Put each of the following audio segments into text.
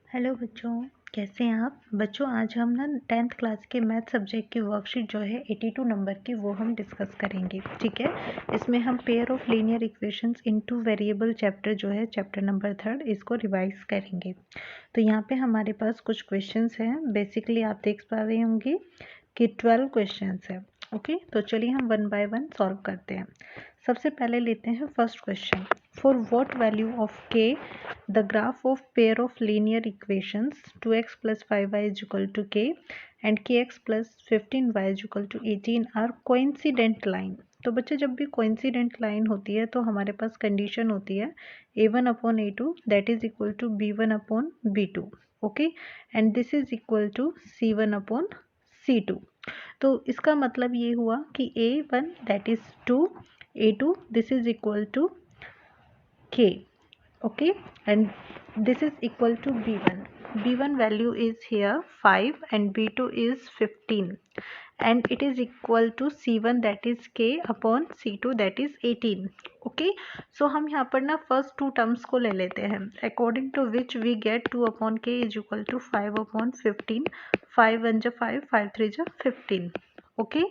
Hello बच्चों, कैसे हैं आप बच्चों। आज हम ना 10th क्लास के मैथ सब्जेक्ट की वर्कशीट जो है 82 नंबर की वो हम डिस्कस करेंगे। ठीक है, इसमें हम pair of linear equations in two variable chapter जो है चैप्टर नंबर 3 इसको रिवाइज करेंगे। तो यहाँ पे हमारे पास कुछ क्वेश्चंस हैं। बेसिकली आप देख पा रहे होंगे कि 12 क्वेश्चंस है। ओके, तो चलिए हम वन बाय वन सॉल्व करते हैं। सबसे पहले लेते हैं first question. For what value of के the graph of pair of linear equations 2x plus 5y is equal to k and kx plus 15y is equal to 18 are coincident line। तो बच्चे जब भी कोइंसिडेंट लाइन होती है तो हमारे पास condition होती है a1 upon a2 that is equal to b1 upon b2। Okay, and this is equal to c1 upon c2। तो इसका मतलब ये हुआ कि a1 that is 2, a2 this is equal to k। okay, and this is equal to b1 value is here 5 and b2 is 15 and it is equal to c1 that is k upon c2 that is 18। okay, so हम यहाँ पर ना first to terms को ले लेते हैं according to which we get 2 upon k is equal to 5 upon 15। 5 1 जा 5, 5 3 जा 15। Okay,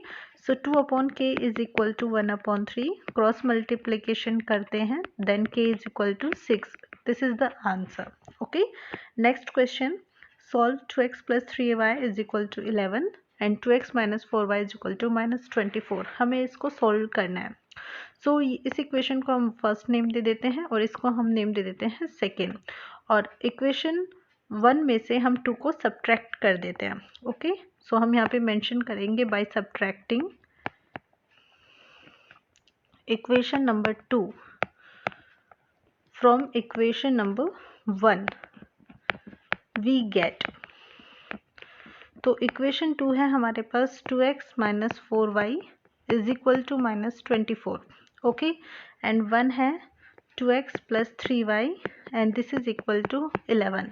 so 2 upon k is equal to 1 upon 3। Cross multiplication करते हैं, then k is equal to 6। This is the answer. Okay, next question. Solve 2x plus 3y is equal to 11 and 2x minus 4y is equal to minus 24। हमें इसको solve करना है। सो इस equation को हम first name दे देते हैं और इसको हम नेम दे देते हैं सेकेंड, और इक्वेशन 1 में से हम 2 को सब्ट्रैक्ट कर देते हैं। ओके, सो हम यहाँ पे मेंशन करेंगे by subtracting equation number 2 from equation number 1 we get. तो इक्वेशन 2 है हमारे पास 2x minus 4y is equal to minus 24। Okay, and 1 है 2x plus 3y and this is equal to 11।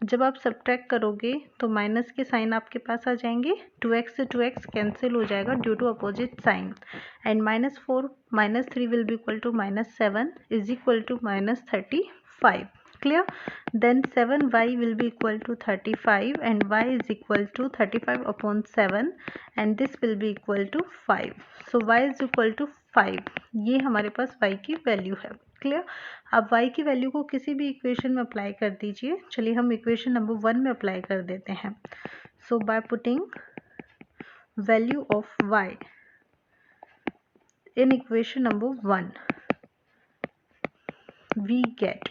जब आप सब्ट्रैक्ट करोगे तो माइनस के साइन आपके पास आ जाएंगे, 2x से 2x कैंसिल हो जाएगा due to opposite sign, and minus 4 minus 3 will be equal to minus 7 is equal to minus 35। clear, then 7y will be equal to 35 and y is equal to 35 upon 7 and this will be equal to 5। so y is equal to 5, ये हमारे पास y की value है। Clear, अब y की value को किसी भी equation में अप्लाई कर दीजिए। चलिए हम इक्वेशन नंबर 1 में अप्लाई कर देते हैं। So by putting value of y in equation number 1 we get,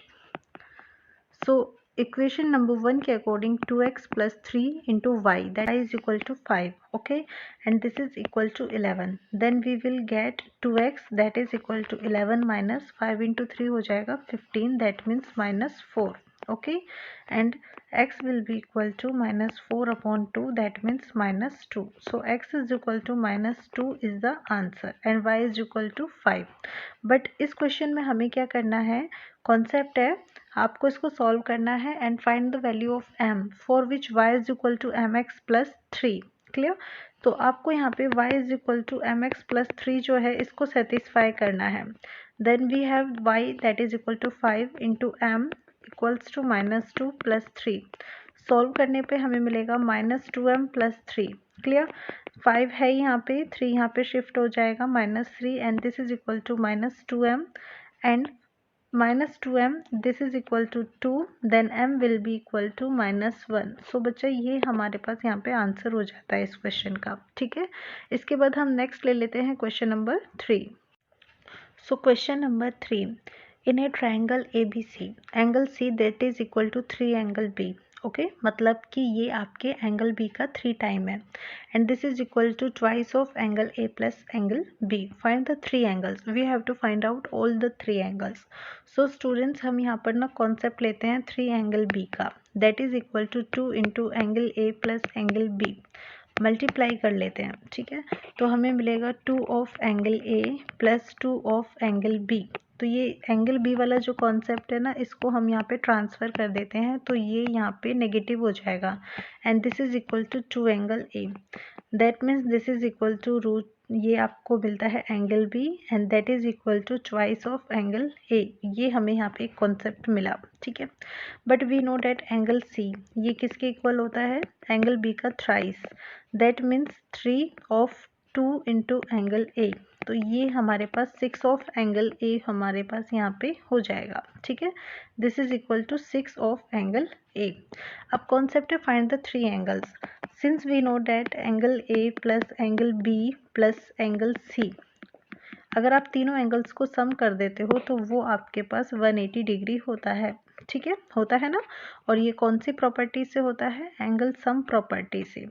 so equation number 1 के according 2x plus 3 into y that is equal to 5। okay, and this is equal to 11, then we will get 2x that is equal to 11 minus 5 into 3 हो जाएगा 15, that means minus 4। okay, and x will be equal to minus 4 upon 2 that means minus 2। so x is equal to minus 2 is the answer and y is equal to 5। But इस question में हमें क्या करना है, concept है आपको इसको solve करना है and find the value of m for which y is equal to mx plus 3। Clear, तो आपको यहाँ पे y is equal to mx plus 3 जो है इसको सेटिस्फाई करना है। Then we have y that is equal to 5 into m equals to minus 2 plus 3। Solve करने पे हमें मिलेगा माइनस 2m प्लस 3। क्लियर, 5 है यहाँ पे, 3 यहाँ पे शिफ्ट हो जाएगा minus 3 and this is equal to minus 2m and minus 2m this is equal to 2, then m will be equal to minus 1। So बच्चा ये हमारे पास यहाँ पे आंसर हो जाता है इस क्वेश्चन का। ठीक है, इसके बाद हम नेक्स्ट ले लेते हैं question number 3। So question number 3, in a triangle ABC angle C that is equal to 3 angle B। Okay, मतलब कि ये आपके एंगल B का 3 टाइम है and this is equal to twice of angle A plus angle B। Find the 3 angles, we have to find out all the 3 angles. So students हम यहाँ पर ना कॉन्सेप्ट लेते हैं 3 एंगल B का, that is equal to 2 into angle A plus angle B, multiply कर लेते हैं। ठीक है, तो हमें मिलेगा 2 of angle A plus 2 of angle B। तो ये एंगल B वाला जो कॉन्सेप्ट है ना इसको हम यहाँ पे ट्रांसफ़र कर देते हैं, तो ये यहाँ पे नेगेटिव हो जाएगा and this is equal to 2 angle A, that means this is equal to root ये आपको मिलता है angle B and that is equal to twice of angle A. ये हमें यहाँ पे एक कॉन्सेप्ट मिला, ठीक है। But we know that angle C ये किसके इक्वल होता है, एंगल बी का thrice, that means 3 of 2 into angle A. तो ये हमारे पास 6 ऑफ एंगल ए हमारे पास यहाँ पे हो जाएगा, ठीक है। This is equal to 6 of angle A. अब कॉन्सेप्ट है find the 3 angles. Since we know that angle A plus angle B plus angle C, अगर आप तीनों एंगल्स को सम कर देते हो तो वो आपके पास 180 डिग्री होता है, ठीक है, होता है ना। और ये कौन सी प्रॉपर्टी से होता है, एंगल सम प्रॉपर्टी से।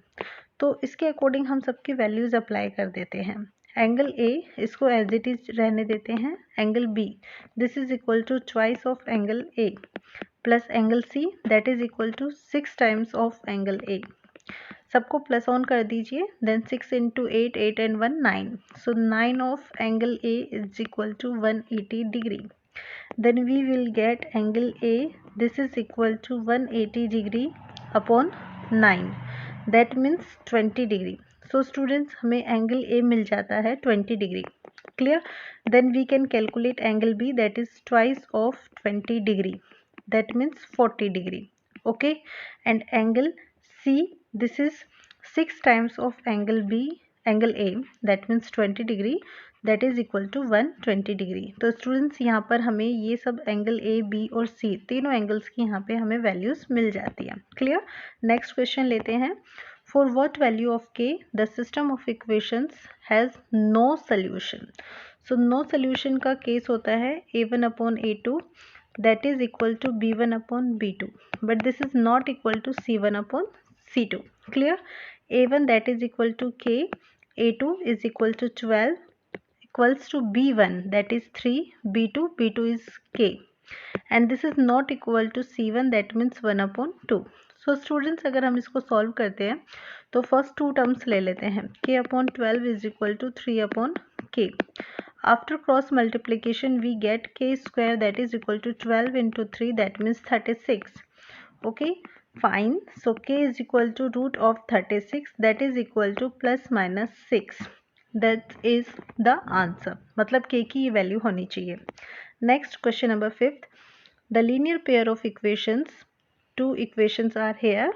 तो इसके अकॉर्डिंग हम सबकी वैल्यूज अप्लाई कर देते हैं। एंगल ए इसको एज इट इज रहने देते हैं, angle B this is equal to twice of angle A plus angle C that is equal to 6 times of angle A. सबको प्लस ऑन कर दीजिए, then 6 into 8, 8 and 1 9, so 9 of angle A is equal to 180 degree. Then we will get angle A this is equal to 180 degree upon 9, that means 20 degree. So students हमें angle A मिल जाता है 20 degree, clear. Then we can calculate angle B that is twice of 20 degree, that means 40 degree, okay. And angle C this is 6 times of angle B angle A that means 20 degree that is equal to 120 degree. तो students यहाँ पर हमें ये सब angle A B और C तीनों angles की यहाँ पे हमें वैल्यूज मिल जाती है, क्लियर। नेक्स्ट क्वेश्चन लेते हैं। For what value of K the system of equations has no solution. So no solution का केस होता है A1 upon A2 that is equal to B1 upon B2, but this is not equal to C1 upon C2, clear। A1 that is equal to K, A2 is equal to 12 equals to B1 that is 3, B2 is K, and this is not equal to C1 that means 1 upon 2। so students अगर हम इसको solve करते हैं तो first two terms ले लेते हैं, K upon 12 is equal to 3 upon K। After cross multiplication we get K square that is equal to 12 into 3 that means 36, okay fine। so K is equal to root of 36 that is equal to plus minus 6, that is the answer, मतलब K की ये value होनी चाहिए। Next question number 5th, the linear pair of equations, two equations are here,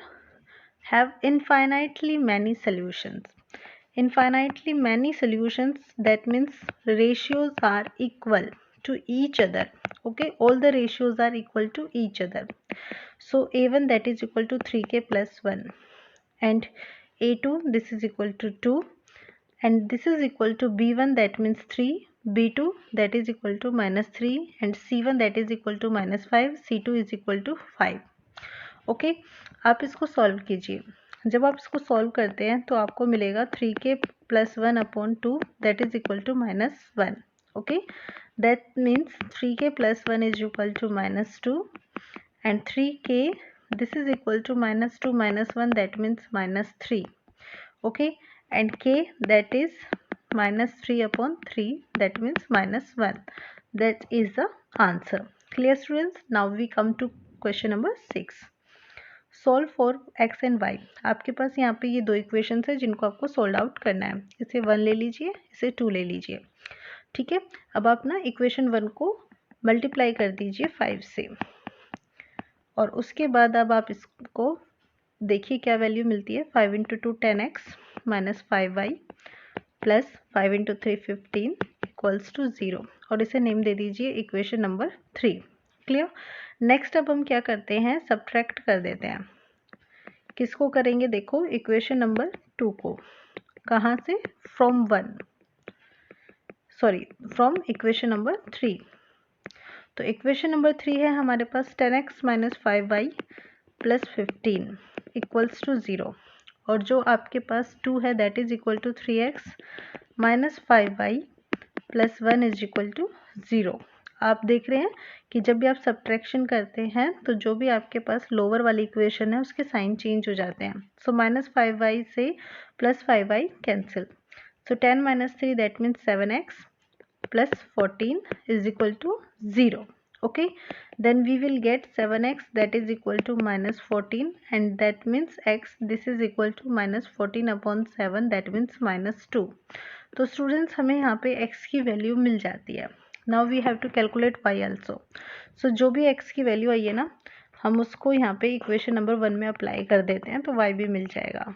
have infinitely many solutions। Infinitely many solutions that means ratios are equal to each other, okay, all the ratios are equal to each other। so A1 that is equal to 3k plus 1 and A2 this is equal to 2 and this is equal to B1 that means 3, B2 that is equal to minus 3 and C1 that is equal to minus 5, C2 is equal to 5, okay आप इसको solve कीजिए। जब आप इसको solve करते हैं तो आपको मिलेगा 3k plus 1 upon 2 that is equal to minus 1, okay that means 3k plus 1 is equal to minus 2 and 3k this is equal to minus 2 minus 1 that means minus 3, okay and k that is minus 3 upon 3 that means minus 1, that is the answer, clear students। now we come to question number 6, solve for x and y। आपके पास यहाँ पे ये दो equations है जिनको आपको solve out करना है, इसे 1 ले लीजिए, इसे 2 ले लीजिए, ठीक है। अब आप ना इक्वेशन 1 को मल्टीप्लाई कर दीजिए 5 से और उसके बाद अब आप इसको देखिए क्या वैल्यू मिलती है, 5 into 2 10x minus 5y plus 5 into 3 15 equals to 0 और इसे नेम दे दीजिए इक्वेशन नंबर 3, क्लियर। नेक्स्ट अब हम क्या करते हैं, सब्ट्रैक्ट कर देते हैं। किसको करेंगे, देखो इक्वेशन नंबर 2 को, कहाँ से, फ्रॉम इक्वेशन नंबर 3। तो इक्वेशन नंबर 3 है हमारे पास 10x minus 5y plus 15 equals to 0 और जो आपके पास 2 है that is equal to 3x minus 5y plus 1 is equal to 0। आप देख रहे हैं कि जब भी आप सब्ट्रैक्शन करते हैं तो जो भी आपके पास लोअर वाली इक्वेशन है उसके साइन चेंज हो जाते हैं। सो माइनस 5y से plus 5y cancel, so 10 minus 3 that means 7x plus 14 is equal to 0, Okay, then we will get 7x that is equal to minus 14, and that means x this is equal to minus 14 upon 7 that means minus 2. तो students हमें यहाँ पे x की value मिल जाती है. Now we have to calculate y also. So जो भी x की वैल्यू आई है ना, हम उसको यहाँ पे इक्वेशन नंबर 1 में अप्लाई कर देते हैं तो y भी मिल जाएगा.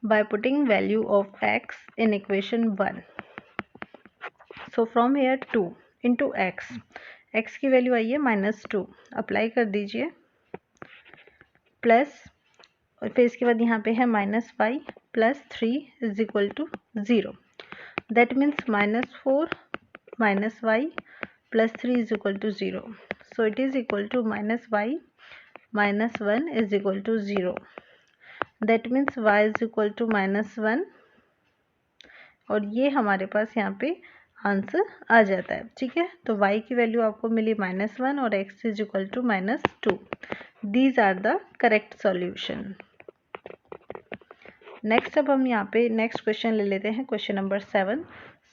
By putting value of x in equation 1. So from here 2 into x की वैल्यू आई है -2, अप्लाई कर दीजिए, प्लस और फिर इसके बाद यहाँ पे है -5 + 3 is equal to 0. That means -4 -y + 3 is equal to 0. So it is equal to -y -1 is equal to 0. That means y is equal to -1 और ये हमारे पास यहाँ पे आंसर आ जाता है. ठीक है, तो y की वैल्यू आपको मिली -1 और x is equal to -2. These are the correct solution. Next अब हम यहाँ पे नेक्स्ट क्वेश्चन ले लेते हैं, question number 7.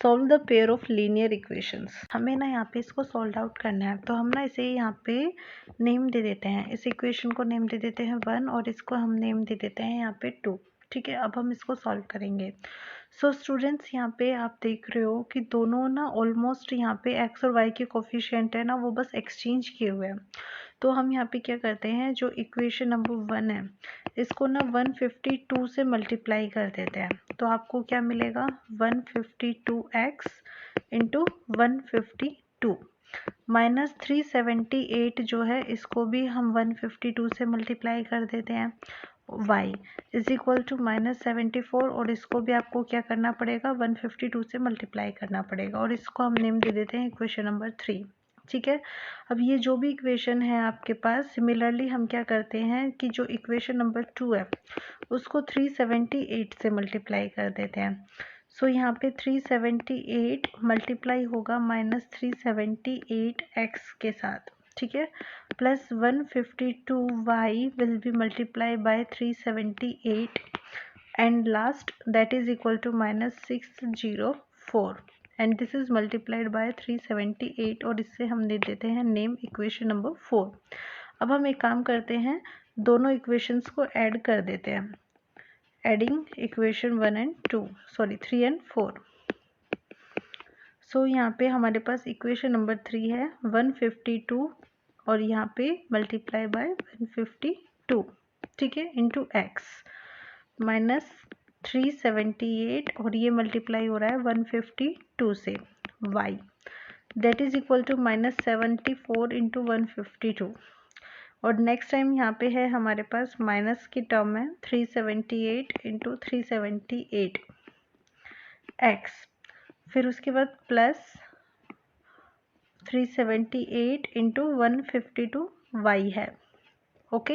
Solve the pair of linear equations. हमें ना यहाँ पे इसको सॉल्व आउट करना है, तो हम ना इसे यहाँ पे नेम दे देते हैं. इस इक्वेशन को नेम दे देते हैं 1 और इसको हम नेम दे देते हैं यहाँ पे 2. ठीक है, अब हम इसको सॉल्व करेंगे. सो स्टूडेंट्स यहाँ पे आप देख रहे हो कि दोनों ना ऑलमोस्ट यहाँ पे x और y के कोफिशिएंट है ना वो बस एक्सचेंज किए हुए हैं. तो हम यहाँ पे क्या करते हैं, जो इक्वेशन नंबर 1 है इसको ना 152 से मल्टीप्लाई कर देते हैं. तो आपको क्या मिलेगा, 152x इंटू 152 माइनस 378 जो है इसको भी हम 152 से मल्टीप्लाई कर देते हैं. y इज इक्वल टू -74 और इसको भी आपको क्या करना पड़ेगा, 152 से मल्टीप्लाई करना पड़ेगा और इसको हम नेम दे देते हैं इक्वेशन नंबर 3. ठीक है, अब ये जो भी इक्वेशन है आपके पास, सिमिलरली हम क्या करते हैं कि जो इक्वेशन नंबर 2 है उसको 378 से मल्टीप्लाई कर देते हैं. सो यहाँ पे 378 मल्टीप्लाई होगा -378x के साथ. ठीक है, plus 152y will be multiply by 378 and last that is equal to -604 and this is multiplied by 378 और इससे हम दे देते हैं नेम इक्वेशन नंबर 4. अब हम एक काम करते हैं, दोनों इक्वेशंस को ऐड कर देते हैं. Adding equation 1 and 2 sorry 3 and 4. सो यहाँ पे हमारे पास इक्वेशन नंबर 3 है 152 और यहाँ पे मल्टीप्लाई बाय 152. ठीक है, इंटू x माइनस 378 और ये मल्टीप्लाई हो रहा है 152 से y that is equal to -74 into 152 और नेक्स्ट टाइम यहाँ पे है हमारे पास माइनस की टर्म है 378 इंटू 378 x, फिर उसके बाद प्लस 378 इंटू 152 y है. Okay,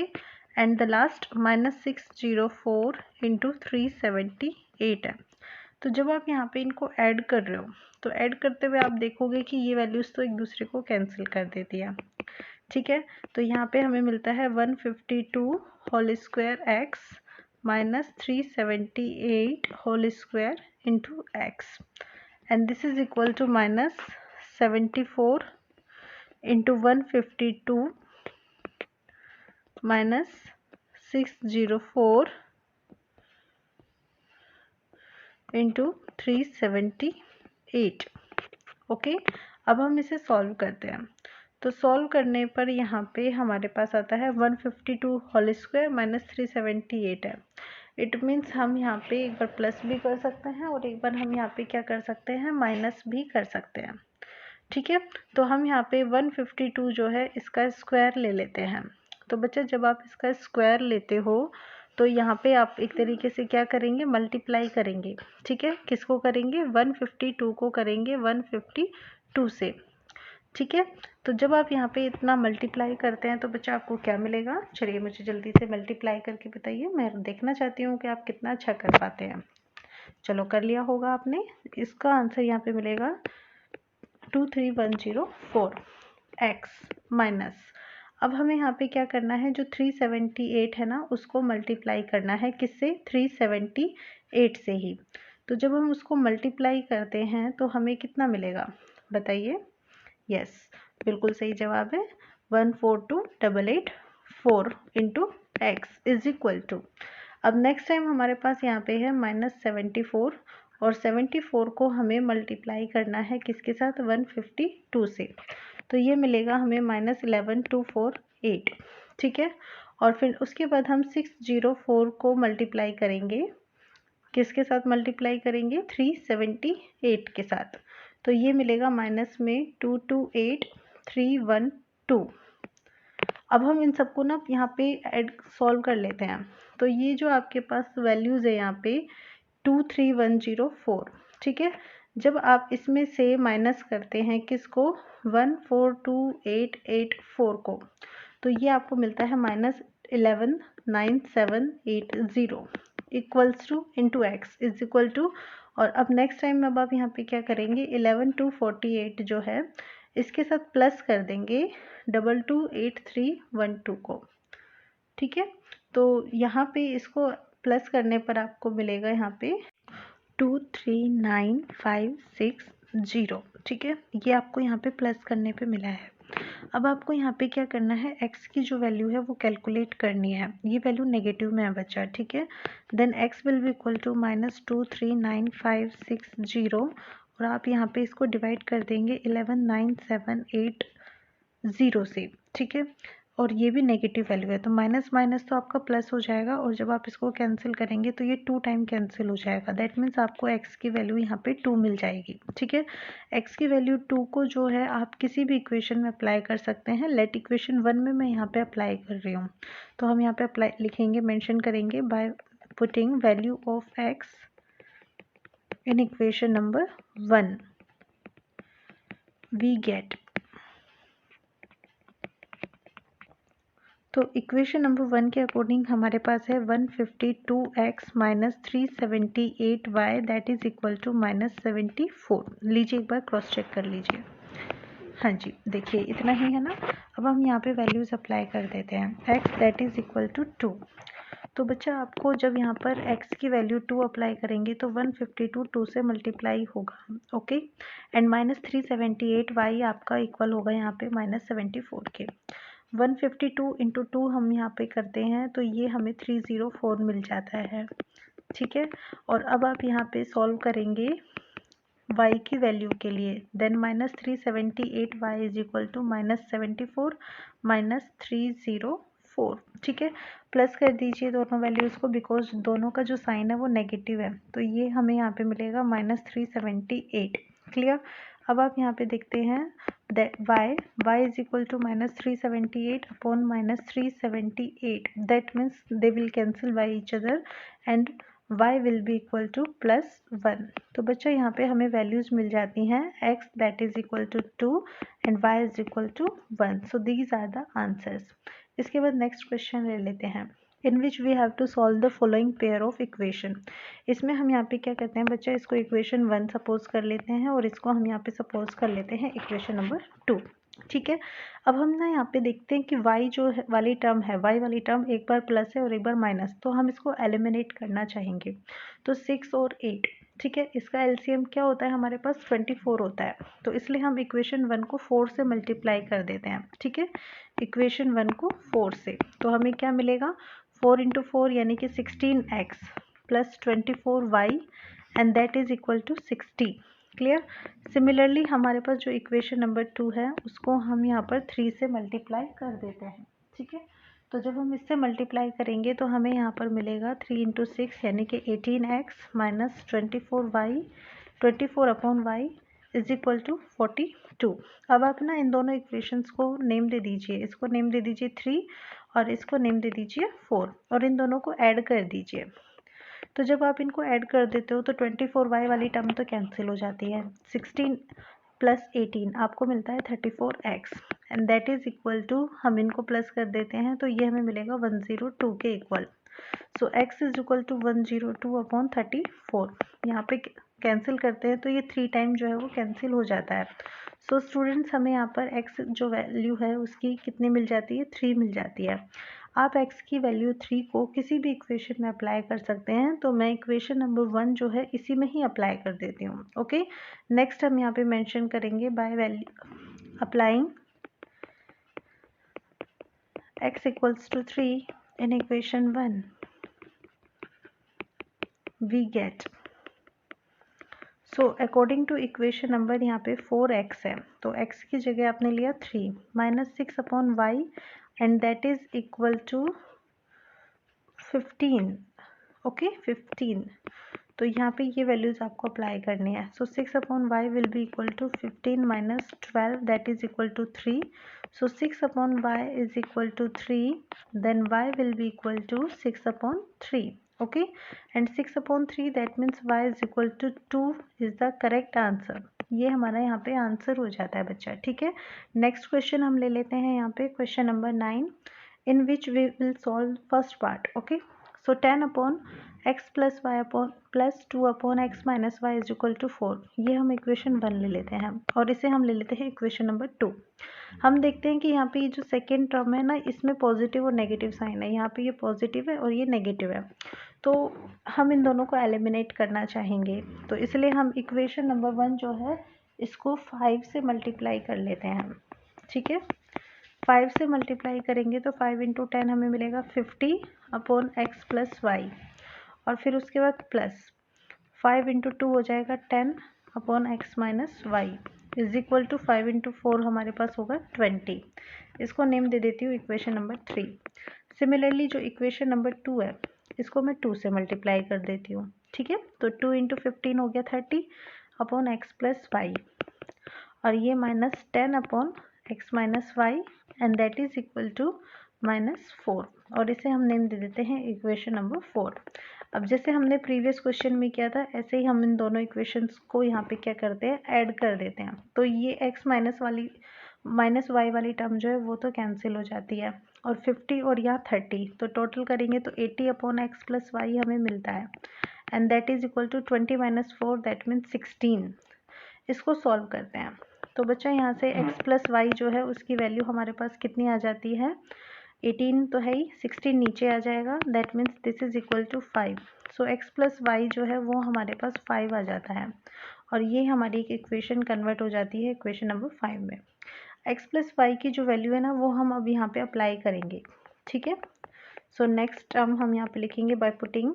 and the last -604 into 378 है. तो जब आप यहाँ पे इनको ऐड कर रहे हो तो ऐड करते हुए आप देखोगे कि ये वैल्यूज़ तो एक दूसरे को कैंसिल कर देती है. ठीक है, तो यहाँ पे हमें मिलता है 152 whole square x minus 378 whole square into x and this is equal to -74 into 152 minus 604 into 378. Okay, अब हम इसे सॉल्व करते हैं. तो सॉल्व करने पर यहाँ पे हमारे पास आता है 152 होल स्क्वायर माइनस 378 है. इट मीन्स हम यहाँ पे एक बार प्लस भी कर सकते हैं और एक बार हम यहाँ पे क्या कर सकते हैं, माइनस भी कर सकते हैं. ठीक है, तो हम यहाँ पे 152 जो है इसका स्क्वायर ले लेते हैं. तो बच्चे जब आप इसका स्क्वायर लेते हो तो यहाँ पे आप एक तरीके से क्या करेंगे, मल्टीप्लाई करेंगे. ठीक है, किसको करेंगे, 152 को करेंगे 152 से. ठीक है, तो जब आप यहाँ पे इतना मल्टीप्लाई करते हैं तो बच्चा आपको क्या मिलेगा, चलिए मुझे जल्दी से मल्टीप्लाई करके बताइए, मैं देखना चाहती हूँ कि आप कितना अच्छा कर पाते हैं. चलो कर लिया होगा आपने. इसका आंसर यहाँ पे मिलेगा 23104 x माइनस, अब हमें यहाँ पे क्या करना है, जो 378 है ना उसको मल्टीप्लाई करना है किससे, 378 से ही. तो जब हम उसको मल्टीप्लाई करते हैं तो हमें कितना मिलेगा बताइए, यस, बिल्कुल सही जवाब है 142,884 into x is equal to. अब नेक्स्ट टाइम हमारे पास यहाँ पे है -74 और 74 को हमें मल्टीप्लाई करना है किसके साथ, 152 से। तो ये मिलेगा हमें -11,248, ठीक है। और फिर उसके बाद हम 604 को मल्टीप्लाई करेंगे, किसके साथ मल्टीप्लाई करेंगे, 378 के साथ। तो ये मिलेगा माइनस में 228,312। अब हम इन सबको ना यहाँ पे ऐड सॉल्व कर लेते हैं। तो ये जो आपके पास वैल्यूज़ है यहाँ पे 23104, ठीक है। जब आप इसमें से माइनस करते हैं किसको, 142,884 को, तो ये आपको मिलता है -11,9780 equals to into x is equal to. और अब नेक्स्ट टाइम अब आप यहाँ पे क्या करेंगे, 11,248 जो है इसके साथ प्लस कर देंगे 22,8312 को, ठीक है। तो यहाँ पे इसको प्लस करने पर आपको मिलेगा यहाँ पे 239,560, ठीक है। ये आपको यहाँ पे प्लस करने पे मिला है। अब आपको यहाँ पे क्या करना है, x की जो वैल्यू है वो कैलकुलेट करनी है। ये वैल्यू नेगेटिव में है बच्चा, ठीक है। Then x will be equal to -239,560 और आप यहाँ पे इसको डिवाइड कर देंगे 11,9780 से, ठीक है। और ये भी नेगेटिव वैल्यू है तो माइनस माइनस तो आपका प्लस हो जाएगा और जब आप इसको कैंसिल करेंगे तो ये 2 टाइम कैंसिल हो जाएगा। दैट मीन्स आपको x की वैल्यू यहाँ पे 2 मिल जाएगी, ठीक है। x की वैल्यू 2 को जो है आप किसी भी इक्वेशन में अप्लाई कर सकते हैं। लेट इक्वेशन 1 में मैं यहाँ पे अप्लाई कर रही हूँ, तो हम यहाँ पे अप्लाई लिखेंगे, मेंशन करेंगे by putting value of x in equation number 1 we get. तो इक्वेशन नंबर 1 के अकॉर्डिंग हमारे पास है 152x minus 378y that is equal to -74। लीजिए एक बार क्रॉस चेक कर लीजिए। हाँ जी, देखिए इतना ही है ना। अब हम यहाँ पे वैल्यूज़ अप्लाई कर देते हैं, x that is equal to 2। तो बच्चा आपको जब यहाँ पर x की वैल्यू 2 अप्लाई करेंगे तो 152 2 से मल्टीप्लाई होगा, ओके। एंड -378y आपका इक्वल होगा यहाँ पे -74 के। 152 इंटू 2 हम यहाँ पे करते हैं तो ये हमें 304 मिल जाता है, ठीक है। और अब आप यहाँ पे सॉल्व करेंगे y की वैल्यू के लिए, then -378y is equal to -74 -304, ठीक है। प्लस कर दीजिए दोनों वैल्यूज़ को बिकॉज दोनों का जो साइन है वो नेगेटिव है, तो ये हमें यहाँ पे मिलेगा -378, क्लियर। अब आप यहाँ पे देखते हैं that y is equal to -378 upon -378, that means they will cancel by each other and y will be equal to +1। तो बच्चा यहाँ पे हमें वैल्यूज मिल जाती हैं x that is equal to 2 and y is equal to 1। so these are the answers। इसके बाद next question ले लेते हैं, in which we have to solve the following pair of equation। इसमें हम यहाँ पे क्या करते हैं बच्चा, इसको इक्वेशन 1 सपोज कर लेते हैं और इसको हम यहाँ पे सपोज कर लेते हैं इक्वेशन नंबर 2, ठीक है। अब हम ना यहाँ पे देखते हैं कि y जो है वाली टर्म है, y वाली टर्म एक बार प्लस है और एक बार माइनस, तो हम इसको एलिमिनेट करना चाहेंगे। तो 6 और 8, ठीक है, इसका एलसीएम क्या होता है हमारे पास 24 होता है, तो इसलिए हम इक्वेशन 1 को 4 से मल्टीप्लाई कर देते हैं, ठीक है। इक्वेशन 1 को 4 से, तो हमें क्या मिलेगा, 4 इंटू 4 यानी कि 16x plus 24y and that is equal to 60, clear. Similarly हमारे पास जो इक्वेशन नंबर 2 है उसको हम यहाँ पर 3 से मल्टीप्लाई कर देते हैं, ठीक है। तो जब हम इससे मल्टीप्लाई करेंगे तो हमें यहाँ पर मिलेगा 3 इंटू 6 यानी कि 18x minus 24 upon y is equal to 42। अब आप ना इन दोनों इक्वेशंस को नेम दे दीजिए, इसको नेम दे दीजिए 3 और इसको नेम दे दीजिए 4 और इन दोनों को ऐड कर दीजिए। तो जब आप इनको ऐड कर देते हो तो 24y वाली टर्म तो कैंसिल हो जाती है, 16 प्लस 18 आपको मिलता है 34x and that is equal to, हम इनको प्लस कर देते हैं तो ये हमें मिलेगा 102 के equal. So x is equal to 102 upon 34, यहाँ पे कैंसिल करते हैं तो ये 3 टाइम जो है वो कैंसिल हो जाता है। सो स्टूडेंट्स हमें यहाँ पर x जो वैल्यू है उसकी कितनी मिल जाती है, 3 मिल जाती है। आप x की वैल्यू 3 को किसी भी इक्वेशन में अप्लाई कर सकते हैं, तो मैं इक्वेशन नंबर 1 जो है इसी में ही अप्लाई कर देती हूँ, ओके। नेक्स्ट हम यहाँ पे मेंशन करेंगे by value applying x equals to 3 in equation 1, we get, so according to equation number यहाँ पे 4x है, तो x की जगह आपने लिया 3 minus 6 upon y and that is equal to 15, okay 15। तो यहाँ पे ये वैल्यूज आपको अप्लाई करनी है। So 6 upon y will be equal to 15 minus 12 that is equal to 3। So 6 upon y is equal to 3, then y will be equal to 6 upon 3, okay, and 6 upon 3 that means y is equal to 2 is the correct answer। ये हमारा यहाँ पे answer हो जाता है बच्चा, ठीक है। नेक्स्ट क्वेश्चन हम ले लेते हैं यहाँ पे question number 9 in which we will solve first part, okay। so 10 upon x plus y upon plus 2 upon x minus y is equal to 4, ये हम इक्वेशन 1 ले लेते हैं और इसे हम ले लेते हैं इक्वेशन नंबर 2। हम देखते हैं कि यहाँ पे ये जो सेकेंड टर्म है ना, इसमें पॉजिटिव और नेगेटिव साइन है। यहाँ पे ये पॉजिटिव है और ये नेगेटिव है, तो हम इन दोनों को एलिमिनेट करना चाहेंगे। तो इसलिए हम इक्वेशन नंबर 1 जो है इसको 5 से मल्टीप्लाई कर लेते हैं, ठीक है। 5 से मल्टीप्लाई करेंगे तो 5 इंटू 10 हमें मिलेगा 50 अपॉन एक्स प्लस वाई, और फिर उसके बाद प्लस 5 इंटू 2 हो जाएगा 10 upon x minus y is equal to 5 into 4 हमारे पास होगा 20। इसको नेम दे देती हूँ इक्वेशन नंबर 3। सिमिलरली जो इक्वेशन नंबर 2 है इसको मैं 2 से मल्टीप्लाई कर देती हूँ, ठीक है। तो 2 इंटू 15 हो गया 30 अपॉन एक्स प्लस वाई, और ये minus 10 upon x minus y and that is equal to -4, और इसे हम नेम दे देते हैं इक्वेशन नंबर 4। अब जैसे हमने प्रीवियस क्वेश्चन में किया था ऐसे ही हम इन दोनों इक्वेशंस को यहाँ पे क्या करते हैं, ऐड कर देते हैं। तो ये x माइनस वाई वाली टर्म जो है वो तो कैंसिल हो जाती है, और 50 और यहाँ 30, तो टोटल करेंगे तो 80 अपॉन एक्स प्लस वाई हमें मिलता है and that is equal to 20 minus 4 that means 16। इसको सॉल्व करते हैं तो बच्चा यहाँ से x प्लस वाई जो है उसकी वैल्यू हमारे पास कितनी आ जाती है, 18 तो है ही, 16 नीचे आ जाएगा that means this is equal to 5। So x plus y जो है वो हमारे पास 5 आ जाता है, और ये हमारी एक इक्वेशन कन्वर्ट हो जाती है इक्वेशन नंबर 5 में। x प्लस वाई की जो वैल्यू है ना वो हम अब यहाँ पे अप्लाई करेंगे, ठीक है। सो नेक्स्ट टर्म हम यहाँ पे लिखेंगे by putting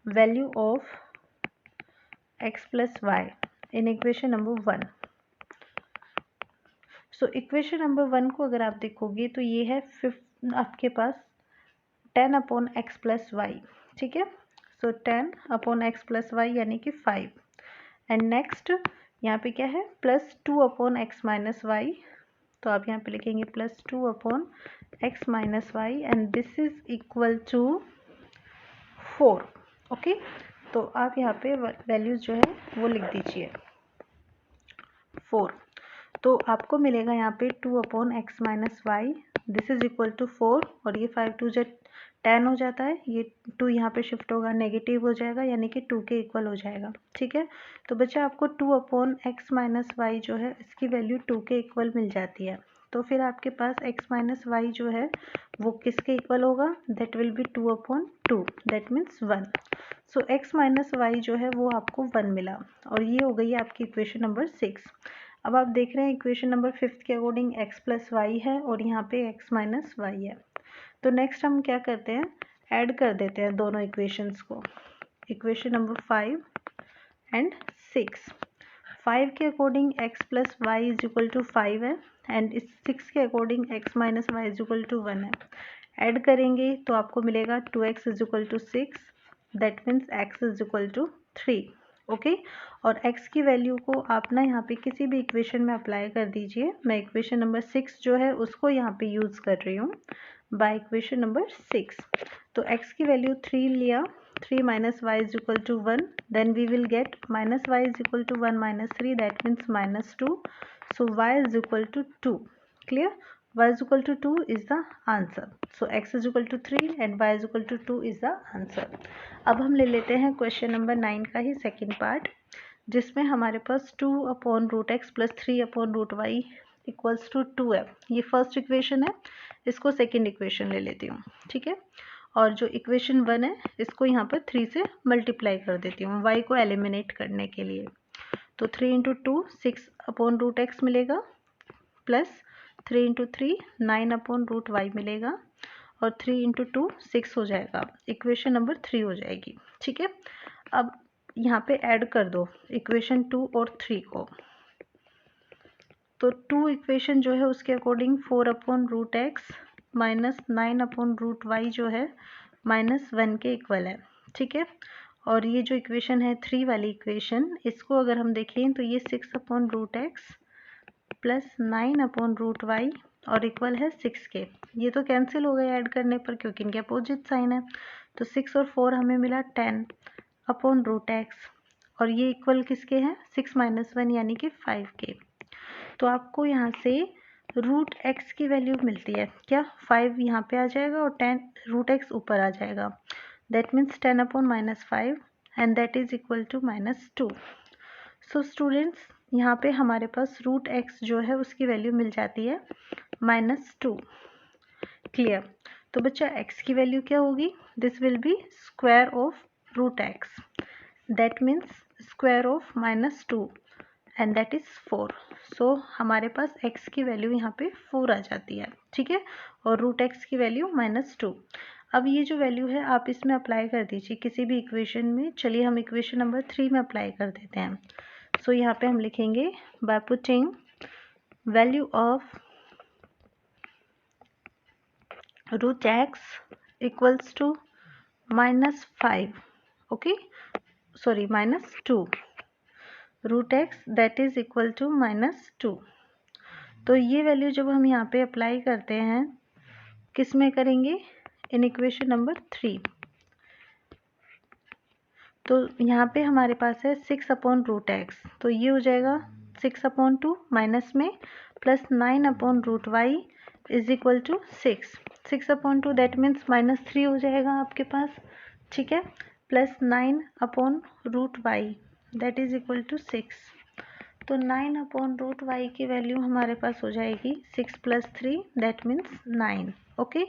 value of x plus y in equation number 1। So equation number 1 को अगर आप देखोगे तो ये है आपके पास 10 अपॉन एक्स प्लस वाई, ठीक है। So 10 upon x plus y यानी कि 5, एंड नेक्स्ट यहाँ पे क्या है plus 2 upon x minus y, तो आप यहाँ पे लिखेंगे plus 2 upon x minus y and this is equal to 4, okay. तो आप यहाँ पे वैल्यूज जो है वो लिख दीजिए 4, तो आपको मिलेगा यहाँ पे 2 upon x minus y this is equal to 4, और ये 5 2 जो 10 हो जाता है, ये 2 यहाँ पे शिफ्ट होगा नेगेटिव हो जाएगा यानी कि 2 के इक्वल हो जाएगा, ठीक है। तो बच्चा आपको 2 अपॉन एक्स माइनस वाई जो है इसकी वैल्यू 2 के इक्वल मिल जाती है, तो फिर आपके पास x माइनस वाई जो है वो किसके इक्वल होगा, that will be 2 upon 2 that means 1। So x minus y जो है वो आपको 1 मिला, और ये हो गई आपकी इक्वेशन नंबर 6। अब आप देख रहे हैं इक्वेशन नंबर 5 के अकॉर्डिंग x प्लस वाई है और यहाँ पे x माइनस वाई है। तो नेक्स्ट हम क्या करते हैं, ऐड कर देते हैं दोनों इक्वेशंस को, इक्वेशन नंबर 5 एंड 6। 5 के according x plus y is equal to 5 है एंड इस 6 के according x minus y is equal to 1 है। ऐड करेंगे तो आपको मिलेगा 2x is equal to 6 that means x is equal to 3, okay. और x की वैल्यू को आप ना यहाँ पे किसी भी इक्वेशन में अप्लाई कर दीजिए। मैं इक्वेशन नंबर 6 जो है उसको यहाँ पे यूज़ कर रही हूँ बाय इक्वेशन नंबर 6। तो x की वैल्यू 3 लिया, 3 minus y is equal to 1, then we will get minus y is equal to 1 minus 3 that means -2, so y is equal to 2, clear. y is equal to 2 is the answer. So x is equal to 3 and y is equal to 2 is the answer. अब हम ले लेते हैं question number 9 का ही second part, जिसमें हमारे पास 2 upon root x plus 3 upon root y equals to 2 है। ये फर्स्ट इक्वेशन है, इसको सेकंड इक्वेशन ले लेती हूँ, ठीक है। और जो इक्वेशन 1 है इसको यहाँ पर 3 से मल्टीप्लाई कर देती हूँ y को एलिमिनेट करने के लिए। तो 3 इंटू 2 6 अपॉन रूट एक्स मिलेगा, प्लस 3 इंटू 3 9/√y मिलेगा और 3 इंटू 2 6 हो जाएगा। इक्वेशन नंबर 3 हो जाएगी। ठीक है, अब यहाँ पे ऐड कर दो इक्वेशन 2 और 3 को। तो 2 इक्वेशन जो है उसके अकॉर्डिंग 4/√x माइनस 9/√y जो है -1 के इक्वल है। ठीक है, और ये जो इक्वेशन है 3 वाली इक्वेशन, इसको अगर हम देखें तो ये 6/√x प्लस 9/√y और इक्वल है 6 के। ये तो कैंसिल हो गए ऐड करने पर क्योंकि इनके अपोजिट साइन है। तो 6 और 4 हमें मिला 10/√x और ये इक्वल किसके हैं, 6 - 1 यानी कि 5 के। तो आपको यहाँ से √x की वैल्यू मिलती है क्या, 5 यहाँ पे आ जाएगा और 10√x ऊपर आ जाएगा। That means 10/-5 and that is equal to -2। So students यहाँ पे हमारे पास √x जो है उसकी वैल्यू मिल जाती है -2। क्लियर। तो बच्चा x की वैल्यू क्या होगी, this will be square of √x, that means square of -2 and that is 4। सो हमारे पास x की वैल्यू यहाँ पे 4 आ जाती है। ठीक है, और √x की वैल्यू -2। अब ये जो वैल्यू है आप इसमें अप्लाई कर दीजिए किसी भी इक्वेशन में। चलिए हम इक्वेशन नंबर 3 में अप्लाई कर देते हैं। सो यहाँ पे हम लिखेंगे by putting value of √x equals to -5, okay sorry -2, √x that is equal to -2। तो ये वैल्यू जब हम यहाँ पे अप्लाई करते हैं किस में करेंगे, इन इक्वेशन नंबर 3। तो यहाँ पे हमारे पास है 6/√x, तो ये हो जाएगा 6/2 माइनस में plus 9/√y is equal to 6। 6/2 that means -3 हो जाएगा आपके पास। ठीक है, plus 9/√y that is equal to 6। तो 9/√y की वैल्यू हमारे पास हो जाएगी 6 + 3 दैट मीन्स 9। ओके,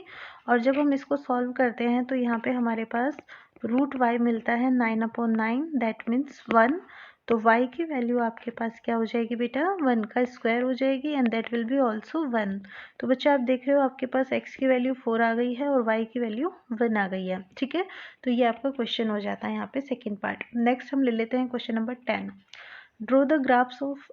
और जब हम इसको सॉल्व करते हैं तो यहाँ पे हमारे पास √y मिलता है 9/9 दैट मीन्स 1। तो y की वैल्यू आपके पास क्या हो जाएगी बेटा, 1 का स्क्वायर हो जाएगी and that will B also 1। तो बच्चा आप देख रहे हो आपके पास x की वैल्यू 4 आ गई है और y की वैल्यू 1 आ गई है। ठीक है, तो ये आपका क्वेश्चन हो जाता है यहाँ पे सेकेंड पार्ट। नेक्स्ट हम ले लेते हैं question number 10। Draw the graphs of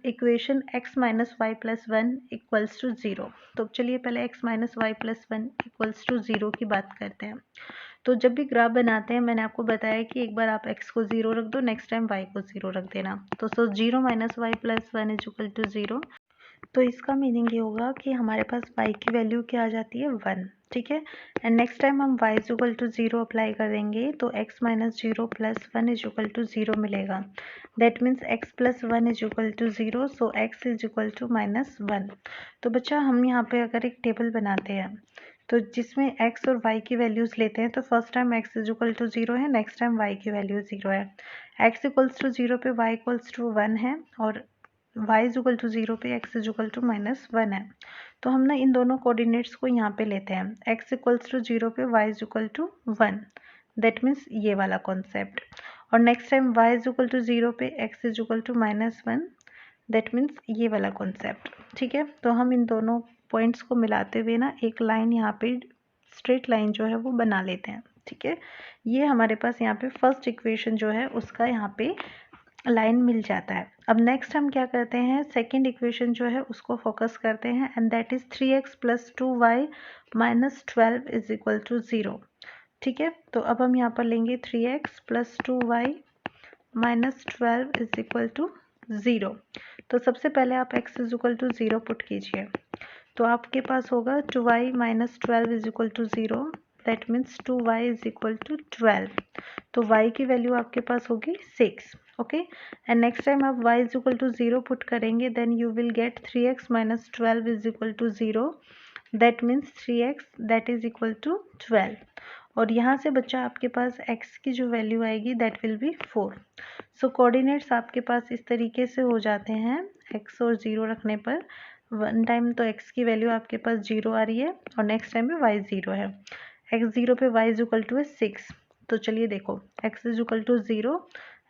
equation x - y + 1 equals to 0। तो चलिए पहले x - y + 1 इक्वल्स टू 0 की बात करते हैं। तो जब भी ग्राफ बनाते हैं मैंने आपको बताया कि एक बार आप x को 0 रख दो, नेक्स्ट टाइम y को 0 रख देना। तो 0 - y + 1 इज इक्वल टू 0। तो इसका मीनिंग ये होगा कि हमारे पास y की वैल्यू क्या आ जाती है, 1। ठीक है, एंड नेक्स्ट टाइम हम y is equal to 0 apply करेंगे तो x - 0 + 1 इज इक्वल टू 0 मिलेगा। That means x + 1 is equal to 0, so x is equal to -1। तो बच्चा हम यहाँ पे अगर एक टेबल बनाते हैं तो जिसमें x और y की वैल्यूज़ लेते हैं, तो first time x is equal to 0 है, नेक्स्ट टाइम y की वैल्यू 0 है। x इक्वल्स टू 0 पे y इक्वल्स टू 1 है और y इज इक्वल टू 0 पे x इज इक्वल टू -1 है। तो हम ना इन दोनों कोऑर्डिनेट्स को यहाँ पे लेते हैं, x इक्वल्स टू 0 पे y is equal to 1, that means ये वाला कॉन्सेप्ट। और next time y is equal to 0 पे x is equal to -1, that means ये वाला कॉन्सेप्ट। ठीक है, तो हम इन दोनों पॉइंट्स को मिलाते हुए ना एक लाइन यहाँ पे स्ट्रेट लाइन जो है वो बना लेते हैं। ठीक है, ये हमारे पास यहाँ पे फर्स्ट इक्वेशन जो है उसका यहाँ पे लाइन मिल जाता है। अब नेक्स्ट हम क्या करते हैं, सेकंड इक्वेशन जो है उसको फोकस करते हैं and that is 3x + 2y - 12 is equal to 0। ठीक है, तो अब हम यहाँ पर लेंगे 3x + 2y - 12 is equal to 0। तो सबसे पहले आप x is equal to 0 put कीजिए, तो आपके पास होगा 2y - 12 is equal to 0, that means 2y is equal to 12। तो y की वैल्यू आपके पास होगी 6। ओके, एंड नेक्स्ट टाइम आप y is equal to 0 put करेंगे then you will get 3x - 12 is equal to 0, that means 3x that is equal to 12। और यहाँ से बच्चा आपके पास x की जो वैल्यू आएगी that will B 4। So coordinates आपके पास इस तरीके से हो जाते हैं, x और 0 रखने पर वन टाइम तो x की वैल्यू आपके पास 0 आ रही है और नेक्स्ट टाइम में y 0 है। x 0 पे y इज इक्वल टू 6। तो चलिए देखो x is equal to 0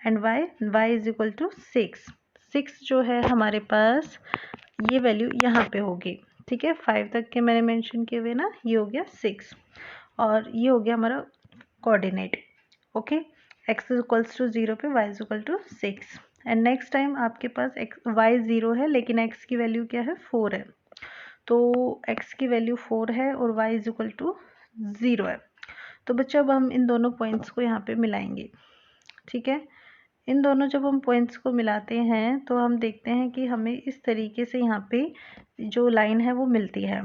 and y is equal to 6। 6 जो है हमारे पास ये वैल्यू यहाँ पे होगी, ठीक है। 5 तक के मैंने मेंशन किए हुए ना, ये हो गया 6 और ये हो गया हमारा coordinate, okay. x equals to 0 पे y is equal to 6 and next time आपके पास y 0 है लेकिन x की वैल्यू क्या है 4 है, तो x की वैल्यू 4 है और y इज इक्वल टू 0 है। तो बच्चों अब हम इन दोनों पॉइंट्स को यहाँ पे मिलाएंगे, ठीक है। इन दोनों जब हम पॉइंट्स को मिलाते हैं तो हम देखते हैं कि हमें इस तरीके से यहाँ पे जो लाइन है वो मिलती है।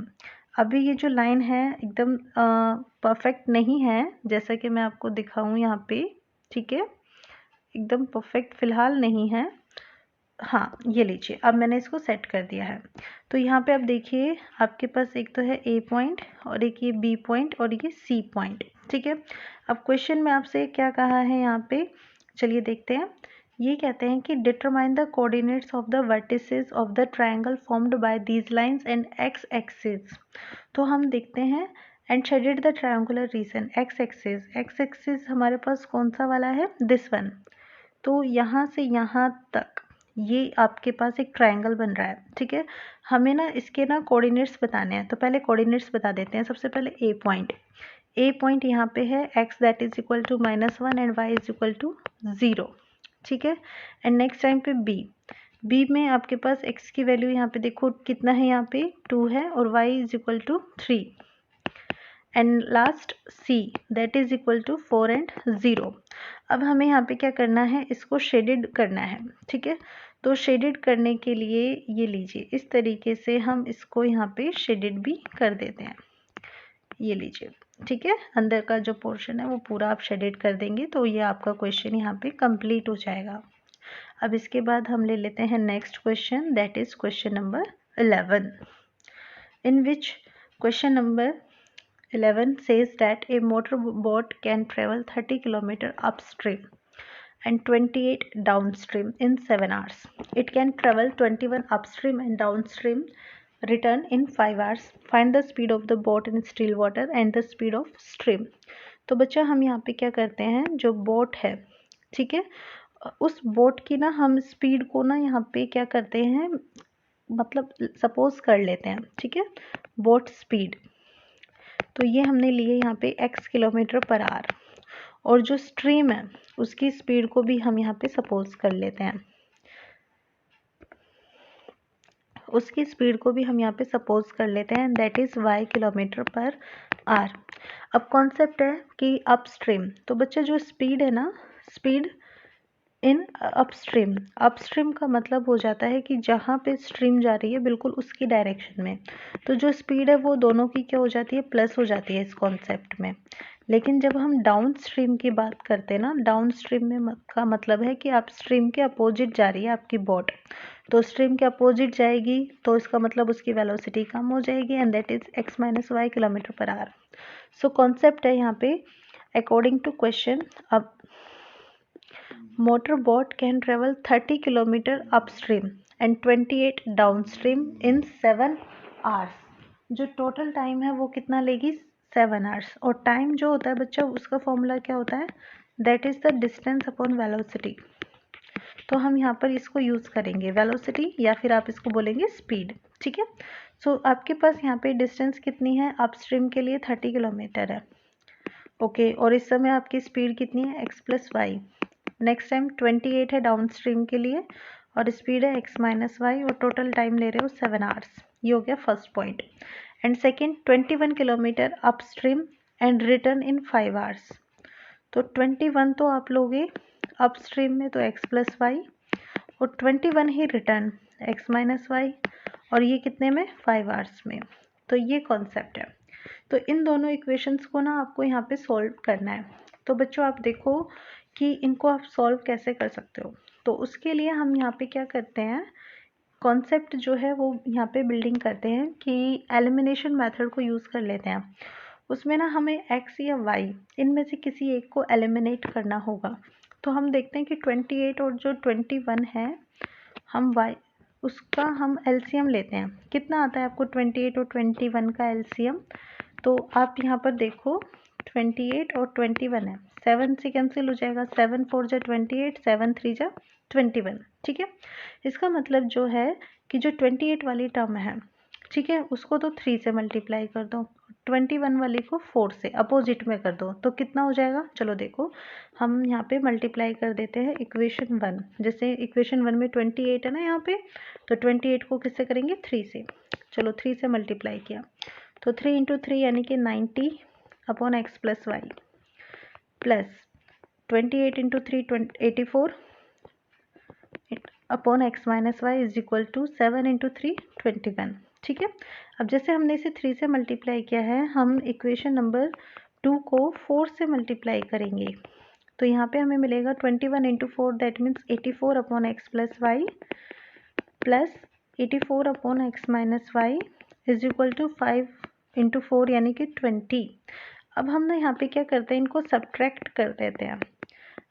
अभी ये जो लाइन है एकदम परफेक्ट नहीं है, जैसा कि मैं आपको दिखाऊं यहाँ पे, ठीक है, एकदम परफेक्ट फ़िलहाल नहीं है। हाँ, ये लीजिए, अब मैंने इसको सेट कर दिया है। तो यहाँ पे आप देखिए आपके पास एक तो है ए पॉइंट और एक ये बी पॉइंट और ये सी पॉइंट, ठीक है। अब क्वेश्चन में आपसे क्या कहा है यहाँ पे, चलिए देखते हैं। ये कहते हैं कि determine the coordinates of the vertices of the triangle formed by these lines and x axis. तो हम देखते हैं and shaded the triangular region x axis हमारे पास कौन सा वाला है, दिस वन। तो यहाँ से यहाँ तक ये आपके पास एक ट्रायंगल बन रहा है, ठीक है। हमें ना इसके ना कोऑर्डिनेट्स बताने हैं, तो पहले कोऑर्डिनेट्स बता देते हैं। सबसे पहले ए पॉइंट यहाँ पे है x that is equal to -1 and y is equal to 0, ठीक है। एंड नेक्स्ट टाइम पे बी में आपके पास x की वैल्यू यहाँ पे देखो कितना है, यहाँ पे 2 है और y is equal to 3 and last C that is equal to 4 and 0। अब हमें यहाँ पे क्या करना है, इसको शेडेड करना है, ठीक है। तो शेडेड करने के लिए ये लीजिए, इस तरीके से हम इसको यहाँ पे शेडेड भी कर देते हैं, ये लीजिए, ठीक है। अंदर का जो पोर्शन है वो पूरा आप शेडेड कर देंगे तो ये आपका क्वेश्चन यहाँ पे कंप्लीट हो जाएगा। अब इसके बाद हम ले लेते हैं next question, that is question number 11, in which question number 11 says that a motorboat can travel 30 km upstream and 28 downstream in 7 hours. It can travel 21 upstream and downstream, return in 5 hours. Find the speed of the boat in still water and the speed of stream. तो बच्चा हम यहाँ पे क्या करते हैं, जो boat है, ठीक है, उस बोट की ना हम स्पीड को ना यहाँ पे क्या करते हैं, मतलब सपोज कर लेते हैं, ठीक है, बोट स्पीड। तो ये हमने लिए यहाँ पे x km/h और जो स्ट्रीम है उसकी स्पीड को भी हम यहाँ पे सपोज कर लेते हैं, उसकी स्पीड को भी हम यहाँ पे सपोज कर लेते हैं, दैट इज़ y km/h। अब कॉन्सेप्ट है कि अपस्ट्रीम, तो बच्चा जो स्पीड है ना, स्पीड इन अपस्ट्रीम का मतलब हो जाता है कि जहाँ पे स्ट्रीम जा रही है बिल्कुल उसकी डायरेक्शन में, तो जो स्पीड है वो दोनों की क्या हो जाती है, प्लस हो जाती है इस कॉन्सेप्ट में। लेकिन जब हम डाउन स्ट्रीम की बात करते हैं ना, डाउन स्ट्रीम में का मतलब है कि आप स्ट्रीम के अपोजिट जा रही है आपकी बोट, तो स्ट्रीम के अपोजिट जाएगी तो इसका मतलब उसकी वेलोसिटी कम हो जाएगी and that is x - y km/h। So concept है यहाँ पे अकॉर्डिंग टू क्वेश्चन, अब motorboat can travel 30 km upstream and 28 downstream in 7 hours। जो टोटल टाइम है वो कितना लेगी, 7 hours। और टाइम जो होता है बच्चा उसका फॉर्मूला क्या होता है, that is the distance upon velocity. तो हम यहाँ पर इसको यूज़ करेंगे वेलोसिटी या फिर आप इसको बोलेंगे स्पीड, ठीक है। सो आपके पास यहाँ पे डिस्टेंस कितनी है, अपस्ट्रीम के लिए 30 किलोमीटर है, ओके। और इस समय आपकी स्पीड कितनी है, x + y। नेक्स्ट टाइम 28 है डाउन स्ट्रीम के लिए और स्पीड है x - y और टोटल टाइम ले रहे हो 7 hours। ये हो गया first point. And second 21 kilometre upstream and return in 5 hours। तो 21 तो आप लोगे अपस्ट्रीम में तो x + y और 21 ही रिटर्न x - y और ये कितने में, 5 hours में। तो ये कॉन्सेप्ट है। तो इन दोनों इक्वेशंस को ना आपको यहाँ पे सॉल्व करना है। तो बच्चों आप देखो कि इनको आप सॉल्व कैसे कर सकते हो। तो उसके लिए हम यहाँ पे क्या करते हैं, कॉन्सेप्ट जो है वो यहाँ पे बिल्डिंग करते हैं कि एलिमिनेशन मेथड को यूज़ कर लेते हैं। उसमें ना हमें x या y इनमें से किसी एक को एलिमिनेट करना होगा। तो हम देखते हैं कि 28 और जो 21 है, हम y उसका हम एलसीएम लेते हैं। कितना आता है आपको 28 और 21 का एलसीएम, तो आप यहाँ पर देखो 28 और 21 है, 7 से कैंसिल हो जाएगा, 7 4 जा 28, 7 3 जा 21। ठीक है, इसका मतलब जो है कि जो 28 वाली टर्म है, ठीक है, उसको तो 3 से मल्टीप्लाई कर दो, 21 वाली को 4 से अपोजिट में कर दो, तो कितना हो जाएगा। चलो देखो, हम यहाँ पे मल्टीप्लाई कर देते हैं इक्वेशन 1, जैसे इक्वेशन 1 में 28 है ना यहाँ पे, तो 28 को किससे करेंगे, 3 से। चलो 3 से मल्टीप्लाई किया तो 3 इंटू 3 यानी कि 90 upon x plus y, plus 28 into 3 84 upon x minus y is equal to 7 into 3 21। ठीक है, अब जैसे हमने इसे 3 से मल्टीप्लाई किया है, हम इक्वेशन नंबर 2 को 4 से मल्टीप्लाई करेंगे, तो यहाँ पे हमें मिलेगा 21 into 4 that means 84 upon x plus y plus 84 upon x minus y is equal to 5 into 4 यानी कि 20। अब हम ना यहाँ पे क्या करते हैं, इनको सब्ट्रैक्ट कर देते हैं।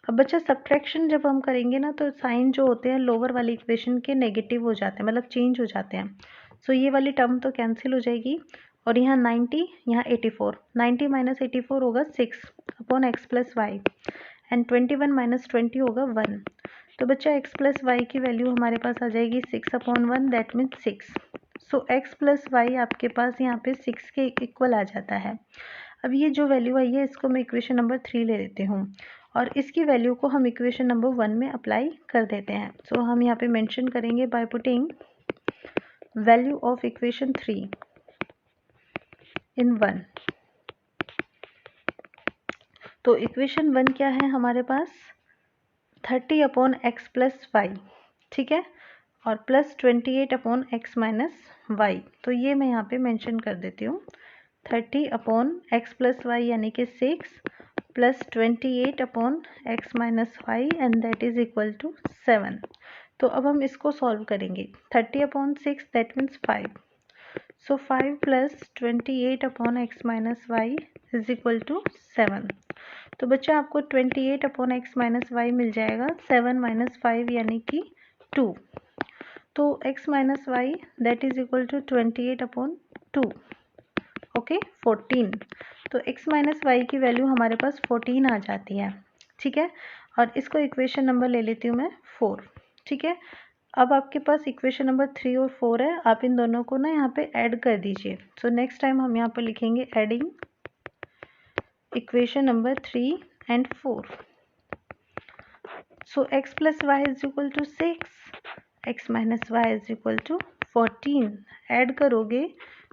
अब बच्चा सब्ट्रैक्शन जब हम करेंगे ना, तो साइन जो होते हैं लोअर वाली इक्वेशन के नेगेटिव हो जाते हैं, मतलब चेंज हो जाते हैं। सो ये वाली टर्म तो कैंसिल हो जाएगी, और यहाँ 90, यहाँ 84, 90 माइनस 84 होगा 6 upon x plus y, and 21 minus 20 होगा 1। तो बच्चा एक्स प्लस वाई की वैल्यू हमारे पास आ जाएगी 6 upon 1 that means 6। So x plus y आपके पास यहाँ पे 6 के इक्वल आ जाता है। अब ये जो वैल्यू आई है इसको मैं इक्वेशन नंबर 3 ले लेती हूँ, और इसकी वैल्यू को हम इक्वेशन नंबर 1 में अप्लाई कर देते हैं। सो हम यहाँ पे मेंशन करेंगे by putting value of equation 3 in 1। तो इक्वेशन 1 क्या है हमारे पास, 30 अपॉन एक्स प्लस वाई, ठीक है, और plus 28 upon x minus y. तो ये मैं यहाँ पे मेंशन कर देती हूँ, 30 अपॉन एक्स प्लस वाई यानी कि 6 plus 28 upon x minus y and that is equal to 7। तो अब हम इसको सॉल्व करेंगे, 30 upon 6 that means 5, so 5 plus 28 upon x minus y is equal to 7। तो बच्चा आपको 28 अपॉन एक्स माइनस वाई मिल जाएगा 7 माइनस 5 यानी कि 2। तो x minus y that is equal to 28 upon 2, okay 14। तो x माइनस वाई की वैल्यू हमारे पास 14 आ जाती है। ठीक है, और इसको इक्वेशन नंबर ले लेती हूँ मैं 4। ठीक है, अब आपके पास इक्वेशन नंबर 3 और 4 है, आप इन दोनों को ना यहाँ पे ऐड कर दीजिए। सो नेक्स्ट टाइम हम यहाँ पे लिखेंगे adding equation number 3 and 4। So x plus y is equal to 6, x minus y is equal to 14। Add करोगे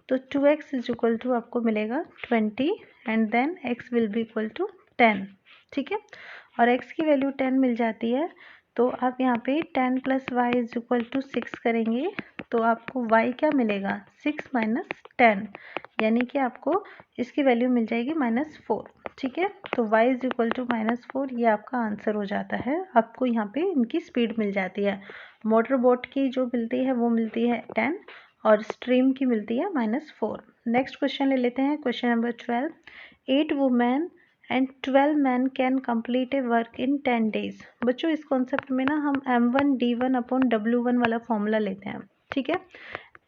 तो 2x इज इक्वल टू आपको मिलेगा 20 and then x will be equal to 10। ठीक है, और x की वैल्यू 10 मिल जाती है, तो आप यहाँ पे 10 plus y is equal to 6 करेंगे, तो आपको y क्या मिलेगा, 6 माइनस 10, यानी कि आपको इसकी वैल्यू मिल जाएगी -4। ठीक है, तो y इज इक्वल टू -4, ये आपका आंसर हो जाता है। आपको यहाँ पे इनकी स्पीड मिल जाती है, मोटर बोट की जो मिलती है वो मिलती है 10 और स्ट्रीम की मिलती है -4। नेक्स्ट क्वेश्चन ले लेते हैं, question number 12। 8 women and 12 man can complete A work in 10 days. बच्चों इस कॉन्सेप्ट में ना हम m1d1 अपॉन w1 वाला फॉर्मूला लेते हैं। ठीक है,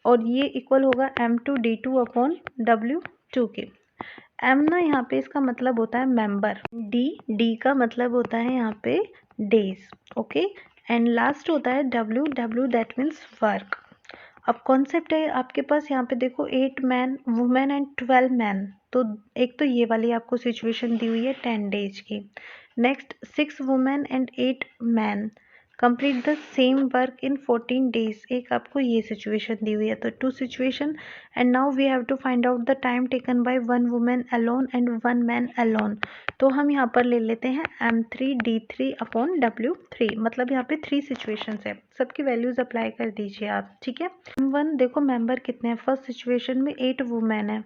और ये इक्वल होगा m2d2 अपॉन w2 के। m ना यहाँ पे इसका मतलब होता है मेंबर, d का मतलब होता है यहाँ पे डेज, ओके, एंड लास्ट होता है w दैट मीन्स वर्क। अब कॉन्सेप्ट है आपके पास यहाँ पे देखो 8 मैन वुमेन एंड 12 मैन, तो एक तो ये वाली आपको सिचुएशन दी हुई है 10 डेज की। Next 6 women and 8 man complete the same work in 14 days, एक आपको ये सिचुएशन दी हुई है। तो 2 situation, and now we have to find out the time taken by 1 women alone and 1 man alone. तो हम यहाँ पर ले लेते हैं m3d3 अपॉन w3, मतलब यहाँ पे 3 सिचुएशंस है, सबकी वैल्यूज अप्लाई कर दीजिए आप। ठीक है, m1 देखो मेंबर कितने हैं, फर्स्ट सिचुएशन में 8 वुमेन है,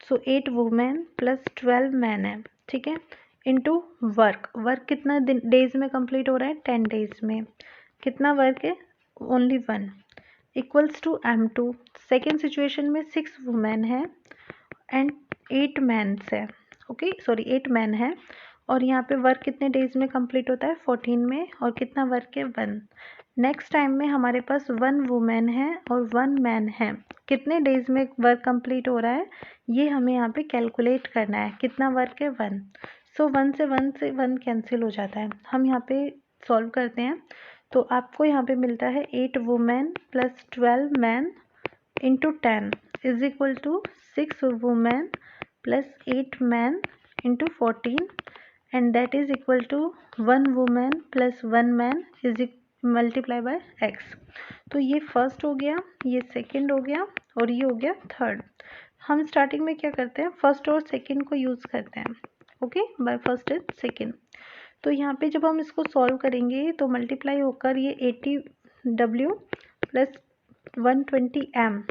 सो 8 वुमेन प्लस 12 मैन है। ठीक है, इनटू वर्क, वर्क कितना दिन डेज में कंप्लीट हो रहा है, 10 डेज में। कितना वर्क है, only 1, equals to m2। Second situation में 6 वुमेन है एंड 8 मैन्स है, ओके सॉरी 8 मैन है, और यहाँ पे वर्क कितने डेज में कंप्लीट होता है, 14 में, और कितना वर्क है, 1। नेक्स्ट टाइम में हमारे पास 1 वुमेन है और 1 मैन है, कितने डेज में वर्क कंप्लीट हो रहा है, ये हमें यहाँ पे कैलकुलेट करना है, कितना वर्क है, 1। सो 1 से 1 कैंसिल हो जाता है। हम यहाँ पे सॉल्व करते हैं तो आपको यहाँ पे मिलता है 8 women plus 12 man into 10 is equal to 6 women plus 8 man into 14 and that is equal to 1 women plus 1 man is multiply by x। तो ये फर्स्ट हो गया, ये सेकंड हो गया और ये हो गया थर्ड। हम स्टार्टिंग में क्या करते हैं, फर्स्ट और सेकंड को यूज़ करते हैं, okay, bye first and second. तो यहाँ पे जब हम इसको सॉल्व करेंगे तो मल्टीप्लाई होकर ये 80W प्लस 120M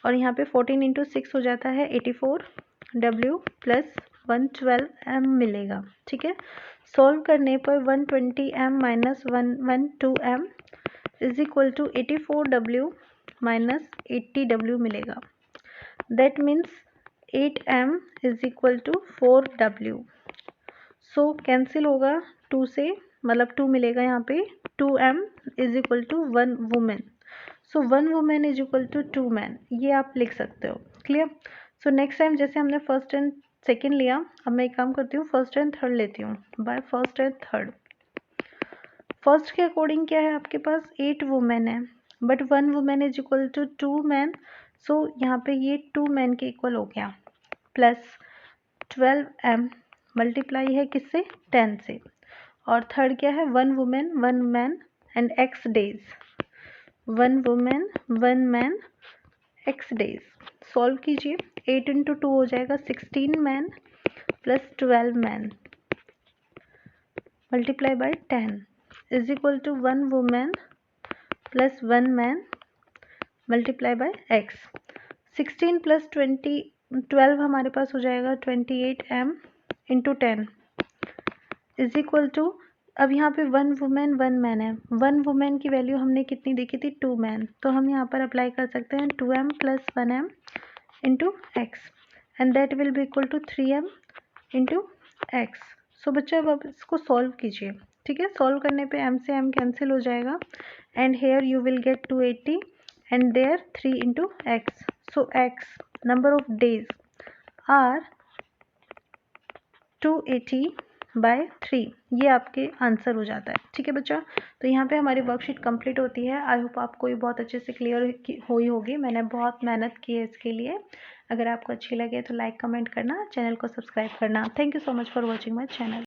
और यहाँ पे 14 इंटू 6 हो जाता है 84W प्लस 112M मिलेगा, ठीक है। सॉल्व करने पर 120M minus 112M is equal to 84W minus 80W मिलेगा। That means 8M is equal to 4W। So cancel होगा 2 से, मतलब 2 मिलेगा यहाँ पे। 2M is equal to 1 women. So 1 women is equal to 2 man, ये आप लिख सकते हो। क्लियर। सो नेक्स्ट टाइम जैसे हमने फर्स्ट एंड सेकेंड लिया, अब मैं एक काम करती हूँ, फर्स्ट एंड थर्ड लेती हूँ। By first and third, first के अकॉर्डिंग क्या है, आपके पास 8 वुमेन है but 1 women is equal to 2 man. So यहाँ पे ये 2 मैन के इक्वल हो गया, प्लस 12M मल्टीप्लाई है किससे, 10 से। और थर्ड क्या है, 1 women 1 man and x days, 1 women 1 man x days. Solve कीजिए, 8 इंटू 2 हो जाएगा 16 man plus 12 man multiply by 10 is equal to 1 women plus 1 man multiply by x। 16 plus 12 हमारे पास हो जाएगा 28M into 10 is equal to, अब यहाँ पे 1 women 1 man है। 1 वुमेन की वैल्यू हमने कितनी देखी थी, 2 मैन, तो हम यहाँ पर अप्लाई कर सकते हैं 2M plus 1M into x and that will be equal to 3M into x। So बच्चों अब आप इसको सॉल्व कीजिए, ठीक है। सॉल्व करने पे m से m कैंसिल हो जाएगा and here you will get 280 and there 3 into x। So x number of days are 280 by 3, ये आपके आंसर हो जाता है, ठीक है बच्चा। तो यहाँ पे हमारी वर्कशीट कंप्लीट होती है। आई होप आपको ये बहुत अच्छे से क्लियर हुई होगी। मैंने बहुत मेहनत की है इसके लिए। अगर आपको अच्छी लगे तो लाइक कमेंट करना, चैनल को सब्सक्राइब करना। Thank you so much for watching my channel.